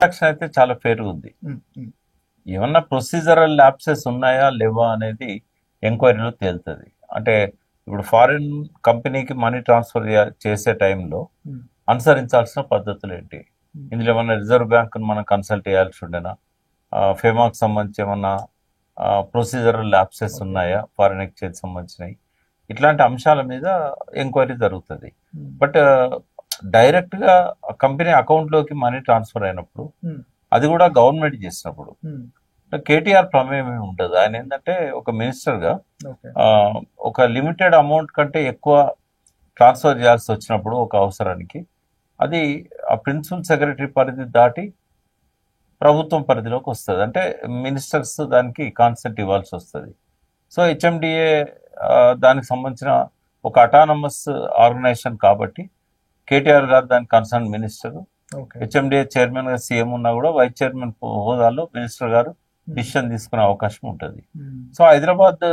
Action అయితే చాలా fair ఉంది. ఏమన్నా ప్రొసీజరల్ ల్యాప్సెస్ ఉన్నాయా లేవా అనేది ఎంక్వైరీలో తేలుతుంది. అంటే ఇప్పుడు ఫారిన్ కంపెనీకి మనీ ట్రాన్స్ఫర్ చేసే టైంలో అనుసరించాల్సిన పద్ధతులు ఏంటి, ఇందులో ఏమన్నా రిజర్వ్ బ్యాంక్ మనం కన్సల్ట్ చేయాల్సి ఉండేనా, ఫేమాకి సంబంధించి ఏమన్నా ప్రొసీజరల్ ల్యాప్సెస్ ఉన్నాయా, ఫారిన్ ఎక్స్చేంజ్ సంబంధించినవి, ఇట్లాంటి అంశాల మీద ఎంక్వైరీ జరుగుతుంది. బట్ డైరెక్ట్ గా కంపెనీ అకౌంట్ లోకి మనీ ట్రాన్స్ఫర్ అయినప్పుడు, అది కూడా గవర్నమెంట్ చేసినప్పుడు కేటీఆర్ ప్రమేయం ఏమి ఉండదు. ఆయన ఏంటంటే ఒక మినిస్టర్ గా ఒక లిమిటెడ్ అమౌంట్ కంటే ఎక్కువ ట్రాన్స్ఫర్ చేయాల్సి వచ్చినప్పుడు ఒక అవసరానికి, అది ఆ ప్రిన్సిపల్ సెక్రటరీ పరిధి దాటి ప్రభుత్వం పరిధిలోకి వస్తుంది. అంటే మినిస్టర్స్ దానికి కాన్సెంట్ ఇవ్వాల్సి వస్తుంది. సో హెచ్ఎండిఏ దానికి సంబంధించిన ఒక అటానమస్ ఆర్గనైజేషన్ కాబట్టి కేటీఆర్ గారు దాని కన్సర్న్ మినిస్టర్, హెచ్ఎండిఏ చైర్మన్ గా సీఎం ఉన్నా కూడా వైస్ చైర్మన్ హోదాలో మినిస్టర్ గారు డిసిషన్ తీసుకునే అవకాశం ఉంటుంది. సో హైదరాబాద్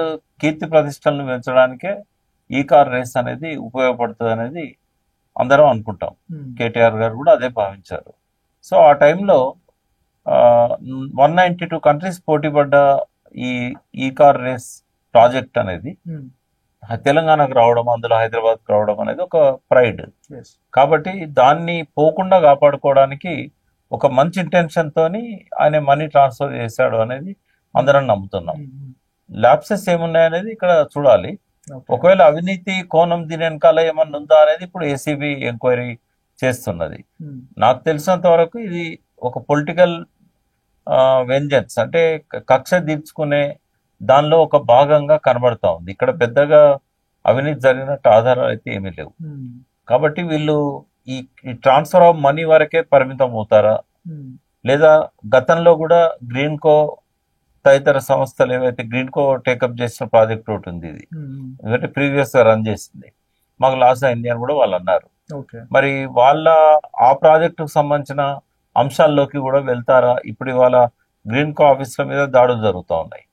కీర్తి ప్రతిష్టలను పెంచడానికే ఈ కార్ రేస్ అనేది ఉపయోగపడుతుంది అనేది అందరం అనుకుంటాం. కేటీఆర్ గారు కూడా అదే భావించారు. సో ఆ టైంలో 192 కంట్రీస్ పోటీ పడ్డ ఈ కార్ రేస్ ప్రాజెక్ట్ అనేది తెలంగాణకు రావడం, అందులో హైదరాబాద్కు రావడం అనేది ఒక ప్రైడ్. కాబట్టి దాన్ని పోకుండా కాపాడుకోవడానికి ఒక మంచి ఇంటెన్షన్ తోని ఆయన మనీ ట్రాన్స్ఫర్ చేశాడు అనేది అందరం నమ్ముతున్నాం. ల్యాప్సెస్ ఏమున్నాయనేది ఇక్కడ చూడాలి. ఒకవేళ అవినీతి కోణం దీని వెనకాల ఏమన్నా ఉందా అనేది ఇప్పుడు ఏసీబీ ఎంక్వైరీ చేస్తున్నది. నాకు తెలిసినంత వరకు ఇది ఒక పొలిటికల్ వెంజెన్స్, అంటే కక్ష తీర్చుకునే దానిలో ఒక భాగంగా కనబడతా ఉంది. ఇక్కడ పెద్దగా అవినీతి జరిగినట్టు ఆధారాలు అయితే ఏమీ లేవు. కాబట్టి వీళ్ళు ఈ ట్రాన్స్ఫర్ ఆఫ్ మనీ వరకే పరిమితం అవుతారా, లేదా గతంలో కూడా గ్రీన్ కో తదితర సంస్థలు ఏవైతే గ్రీన్ కో టేకప్ చేసిన ప్రాజెక్ట్ ఒకటి ఉంది, ఇది ఎందుకంటే ప్రీవియస్ గా రన్ చేసింది, మాకు లాస్ అయింది అని కూడా వాళ్ళు అన్నారు. మరి వాళ్ళ ఆ ప్రాజెక్టుకు సంబంధించిన అంశాల్లోకి కూడా వెళ్తారా? ఇప్పుడు ఇవాళ గ్రీన్ కో ఆఫీసుల మీద దాడులు జరుగుతూ ఉన్నాయి.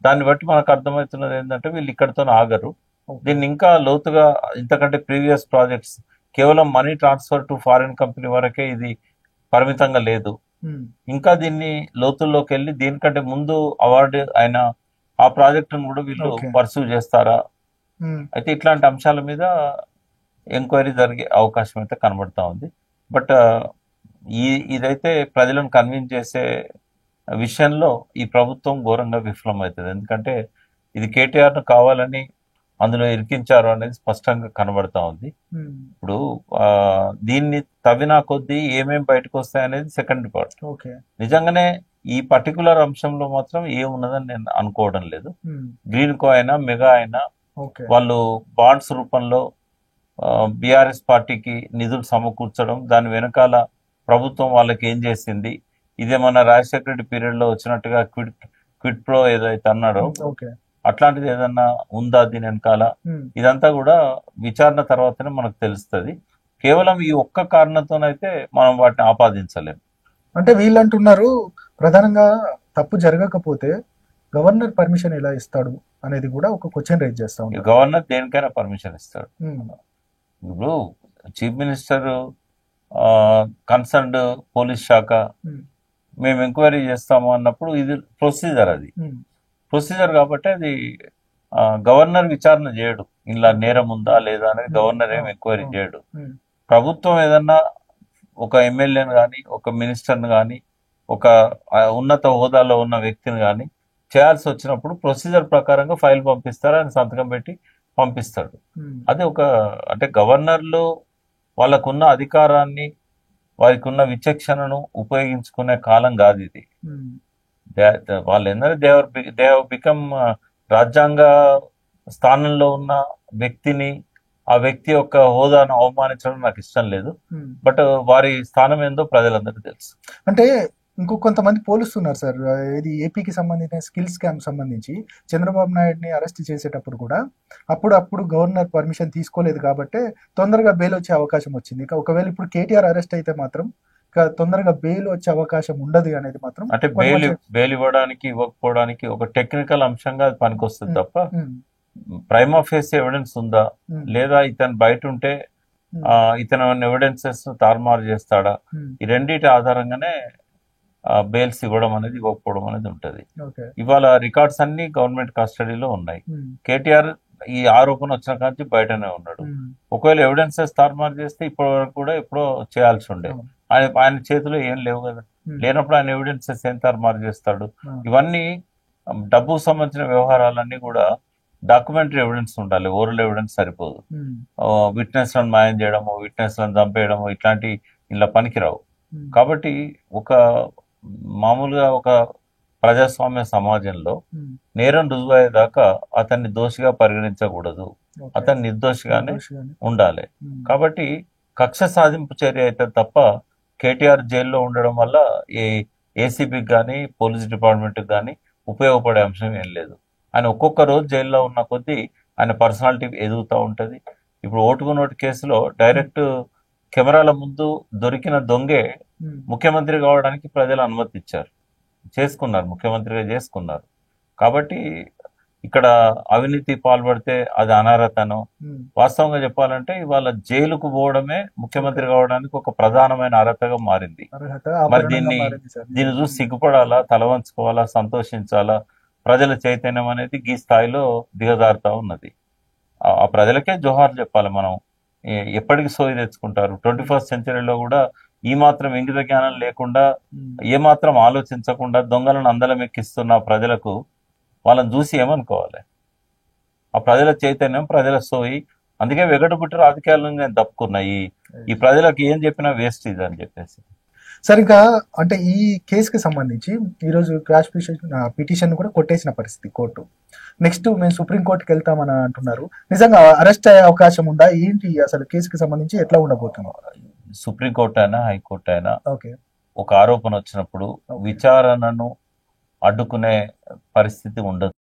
దాన్ని బట్టి మనకు అర్థమవుతున్నది ఏంటంటే వీళ్ళు ఇక్కడితో ఆగరు, దీన్ని ఇంకా లోతుగా, ఇంతకంటే ప్రీవియస్ ప్రాజెక్ట్స్ కేవలం money transfer to foreign company వరకే ఇది పరిమితంగా లేదు, ఇంకా దీన్ని లోతుల్లోకి వెళ్ళి దీనికంటే ముందు అవార్డు అయిన ఆ ప్రాజెక్టును కూడా వీళ్ళు పర్సూ చేస్తారా? అయితే ఇట్లాంటి అంశాల మీద ఎంక్వైరీ జరిగే అవకాశం అయితే కనబడతా ఉంది. బట్ ఇదైతే ప్రజలను కన్విన్స్ చేసే విషయంలో ఈ ప్రభుత్వం ఘోరంగా విఫలమవుతుంది. ఎందుకంటే ఇది కేటీఆర్ ను కావాలని అందులో ఇరికించారు అనేది స్పష్టంగా కనబడతా ఉంది. ఇప్పుడు దీన్ని తవ్వినా కొద్దీ ఏమేమి బయటకు వస్తాయనేది సెకండ్ పార్ట్. నిజంగానే ఈ పర్టికులర్ అంశంలో మాత్రం ఏమున్నదని నేను అనుకోవడం లేదు. గ్రీన్ కో అయినా మెగా అయినా వాళ్ళు బాండ్స్ రూపంలో బీఆర్ఎస్ పార్టీకి నిధులు సమకూర్చడం, దాని వెనకాల ప్రభుత్వం వాళ్ళకి ఏం చేసింది, ఇదేమన్నా రాజశేఖర రెడ్డి పీరియడ్ లో వచ్చినట్టుగా క్విట్ ప్రో ఏదైతే అన్నాడో అట్లాంటిది ఏదన్నా ఉందా దీని వెనకాల, ఇదంతా కూడా విచారణ తర్వాతనే మనకు తెలుస్తుంది. కేవలం ఈ ఒక్క కారణంతోనైతే మనం వాటిని ఆపాదించలేము. అంటే వీళ్ళు అంటున్నారు ప్రధానంగా తప్పు జరగకపోతే గవర్నర్ పర్మిషన్ ఎలా ఇస్తాడు అనేది కూడా ఒక క్వశ్చన్ రైజ్ చేస్తా ఉన్నారు. గవర్నర్ దేనికైనా పర్మిషన్ ఇస్తాడు. ఇప్పుడు చీఫ్ మినిస్టర్ కన్సర్న్డ్ పోలీస్ శాఖ మేము ఎంక్వైరీ చేస్తాము అన్నప్పుడు ఇది ప్రొసీజర్, అది ప్రొసీజర్ కాబట్టి అది గవర్నర్ విచారణ చేయడు, ఇలా నేరం ఉందా లేదా అనేది గవర్నర్ ఏం ఎంక్వైరీ చేయడు. ప్రభుత్వం ఏదన్నా ఒక ఎమ్మెల్యేని కానీ ఒక మినిస్టర్ని కానీ ఒక ఉన్నత హోదాలో ఉన్న వ్యక్తిని కానీ చేయాల్సి వచ్చినప్పుడు ప్రొసీజర్ ప్రకారంగా ఫైల్ పంపిస్తారు, ఆయన సంతకం పెట్టి పంపిస్తాడు. అది ఒక, అంటే గవర్నర్లు వాళ్ళకున్న అధికారాన్ని వారికి ఉన్న విచక్షణను ఉపయోగించుకునే కాలం కాదు ఇది. వాళ్ళు ఏంటంటే దే హావ్ బికమ్ రాజ్యాంగ స్థానంలో ఉన్న వ్యక్తిని, ఆ వ్యక్తి యొక్క హోదాను అవమానించడం నాకు ఇష్టం లేదు. బట్ వారి స్థానం ఏందో ప్రజలందరికీ తెలుసు. అంటే కొంతమంది పోలుస్తున్నారు సార్, ఇది ఏపీకి సంబంధించిన స్కిల్ స్కామ్ సంబంధించి చంద్రబాబు నాయుడిని అరెస్ట్ చేసేటప్పుడు కూడా అప్పుడు గవర్నర్ పర్మిషన్ తీసుకోలేదు కాబట్టి తొందరగా బెయిల్ వచ్చే అవకాశం వచ్చింది. ఒకవేళ ఇప్పుడు కేటీఆర్ అరెస్ట్ అయితే మాత్రం తొందరగా బెయిల్ వచ్చే అవకాశం ఉండదు అనేది మాత్రం, అంటే బెయిల్ ఇవ్వడానికి ఇవ్వకపోవడానికి ఒక టెక్నికల్ అంశంగా అది పనికొస్తుంది తప్ప ప్రైమా ఫేస్ ఎవిడెన్స్ ఉందా లేదా, ఇతను బయట ఉంటే ఇతను ఎవిడెన్సెస్ తారుమారు చేస్తాడా, ఈ రెండింటి ఆధారంగానే బెయిల్స్ ఇవ్వడం అనేది ఇవ్వకపోవడం అనేది ఉంటుంది. ఓకే. ఇవాళ రికార్డ్స్ అన్ని గవర్నమెంట్ కస్టడీలో ఉన్నాయి. కేటీఆర్ ఈ ఆరోపణ వచ్చిన కాంచి బయటనే ఉన్నాడు. ఒకవేళ ఎవిడెన్సెస్ తారుమారు చేస్తే ఇప్పటి వరకు కూడా ఎప్పుడో చేయాల్సి ఉండే. ఆయన చేతిలో ఏం లేవు కదా, లేనప్పుడు ఆయన ఎవిడెన్సెస్ ఏం తారుమారు చేస్తాడు? ఇవన్నీ డబ్బుకు సంబంధించిన వ్యవహారాలన్నీ కూడా డాక్యుమెంటరీ ఎవిడెన్స్ ఉండాలి, ఓరల్ ఎవిడెన్స్ సరిపోదు. విట్నెస్ లను మాయం చేయడము, విట్నెస్ లను చంపేయడము ఇట్లాంటి ఇలా పనికిరావు. కాబట్టి మామూలుగా ఒక ప్రజాస్వామ్య సమాజంలో నేరం రుజువయ్యేదాకా అతన్ని దోషిగా పరిగణించకూడదు, అతన్ని నిర్దోషిగానే ఉండాలి. కాబట్టి కక్ష సాధింపు చర్య అయితే తప్ప కేటీఆర్ జైల్లో ఉండడం వల్ల ఏసీబీకి కానీ పోలీస్ డిపార్ట్మెంట్కి కానీ ఉపయోగపడే అంశం ఏం లేదు. ఆయన ఒక్కొక్క రోజు జైల్లో ఉన్న కొద్దీ ఆయన పర్సనాలిటీ ఎదుగుతూ ఉంటుంది. ఇప్పుడు ఓటుకు నోటు కేసులో డైరెక్ట్ కెమెరాల ముందు దొరికిన దొంగే ముఖ్యమంత్రి కావడానికి ప్రజలు అనుమతి ఇచ్చారు, చేసుకున్నారు, ముఖ్యమంత్రిగా చేసుకున్నారు. కాబట్టి ఇక్కడ అవినీతి పాల్పడితే అది అనర్హతను. వాస్తవంగా చెప్పాలంటే ఇవాళ జైలుకు పోవడమే ముఖ్యమంత్రి కావడానికి ఒక ప్రధానమైన అర్హతగా మారింది. మరి దీన్ని చూసి సిగ్గుపడాలా, తల వంచుకోవాలా, సంతోషించాలా? ప్రజల చైతన్యం అనేది ఈ స్థాయిలో దిగజారుతా ఉన్నది. ఆ ప్రజలకే జోహార్ చెప్పాలి మనం. ఎప్పటికి సోయి తెచ్చుకుంటారు? 21st సెంచరీలో కూడా ఈ మాత్రం ఇంగిత జ్ఞానం లేకుండా, ఏ మాత్రం ఆలోచించకుండా దొంగలను అందలం ఎక్కిస్తున్న ప్రజలకు వాళ్ళని చూసి ఏమనుకోవాలి? ఆ ప్రజల చైతన్యం, ప్రజల సోయి. అందుకే వెగటుబుట్టి రాజకీయాలను నేను తప్పుకున్నా. ఈ ప్రజలకు ఏం చెప్పినా వేస్ట్ ఇది అని చెప్పేసి. సార్, ఇంకా అంటే ఈ కేసుకి సంబంధించి ఈరోజు క్రాష్ పిటిషన్ కూడా కొట్టేసిన పరిస్థితి కోర్టు. నెక్స్ట్ మేము సుప్రీంకోర్టుకి వెళ్తామని అంటున్నారు. నిజంగా అరెస్ట్ అయ్యే అవకాశం ఉందా? ఏంటి అసలు కేసుకి సంబంధించి ఎట్లా ఉండబోతుంది? సుప్రీంకోర్టు అయినా హైకోర్టు అయినా ఒక ఆరోపణ వచ్చినప్పుడు విచారణను అడ్డుకునే పరిస్థితి ఉండదు.